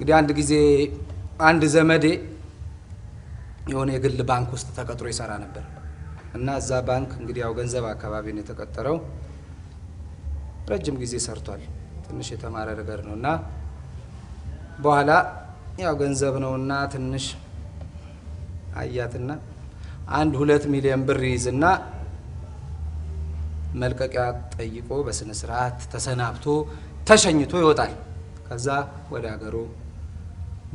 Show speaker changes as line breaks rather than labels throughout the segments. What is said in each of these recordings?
እንግዲህ አንድ ጊዜ አንድ ዘመዴ የሆነ የግል ባንክ ውስጥ ተቀጥሮ ይሰራ ነበር እና እዛ ባንክ እንግዲህ ያው ገንዘብ አካባቢ ነው የተቀጠረው ረጅም ጊዜ ሰርቷል ትንሽ የተማረ ነገር ነውና በኋላ ያው ገንዘብ ነውና ትንሽ አያትና 1-2 ሚሊዮን ብር ይዝና መልቀቂያ ጠይቆ በስነ ስርዓት ተሰናብቶ ተሸኝቶ ይወጣል ከዛ ወደ ሀገሩ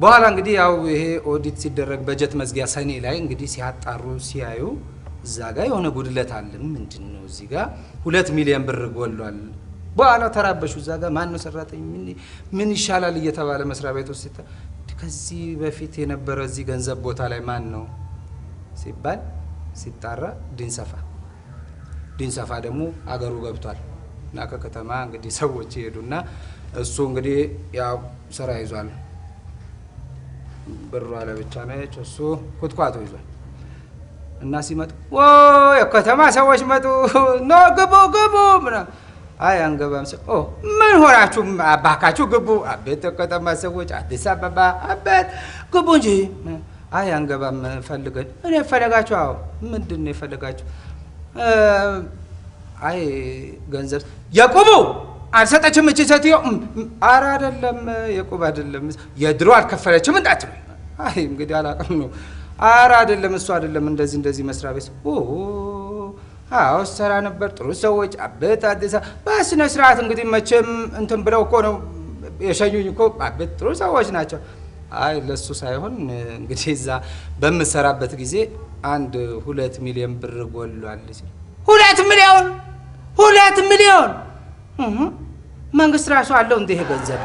በኋላ እንግዲህ ያው ይሄ ኦዲት ሲደረግ በጀት መዝጊያ ሰኔ ላይ እንግዲህ ሲያጣሩ ሲያዩ እዛ ጋር የሆነ ጉድለት አለ ምንድነው እዚህ ጋር 2 ሚሊዮን ብር ጎሏል በኋላ ተራበሹ እዛ ጋር ማን ነው ሰራተኛ ምን ይሻላል እየተባለ መስሪያ ቤት ውስጥ ከዚህ በፊት የነበረ እዚህ ገንዘብ ቦታ ላይ ማን ነው ሲባል ሲጣራ ዲንሰፋ ደግሞ አገሩ ገብቷል እና ከከተማ እንግዲህ ሰዎች ይሄዱና እሱ እንግዲህ ያው ስራ ይዟል ብሩ አለ ብቻ ነች እሱ ኩትኳቶ ይዟል እና ሲመጡ የከተማ ሰዎች መጡ ኖ ግቡ ምና አይ አንገባም ኦ ምን ሆናችሁ አባካችሁ ግቡ አቤት ከተማ ሰዎች አዲስ አበባ አቤት ግቡ እንጂ አይ አንገባም ፈልገን እኔ ፈለጋችሁ አዎ ምንድነው የፈለጋችሁ አይ ገንዘብ የቁቡ አልሰጠችም እቺ ሴትዮ ኧረ አይደለም የቁብ አይደለም የድሮ አልከፈለችም እንዳትሉ አይ እንግዲህ አላቀም ነው ኧረ አይደለም እሱ አይደለም እንደዚህ መስሪያ ቤት አዎ ሰራ ነበር ጥሩ ሰዎች አቤት አዲስ በስነ ስርዓት እንግዲህ መቼም እንትን ብለው እኮ ነው የሸኙኝ እኮ አቤት ጥሩ ሰዎች ናቸው አይ ለሱ ሳይሆን እንግዲህ እዛ በመሰራበት ጊዜ 1-2 ሚሊዮን ብር ጎሏል 2 ሚሊዮን መንግስት ራሱ አለው እንደ ይሄ ገንዘብ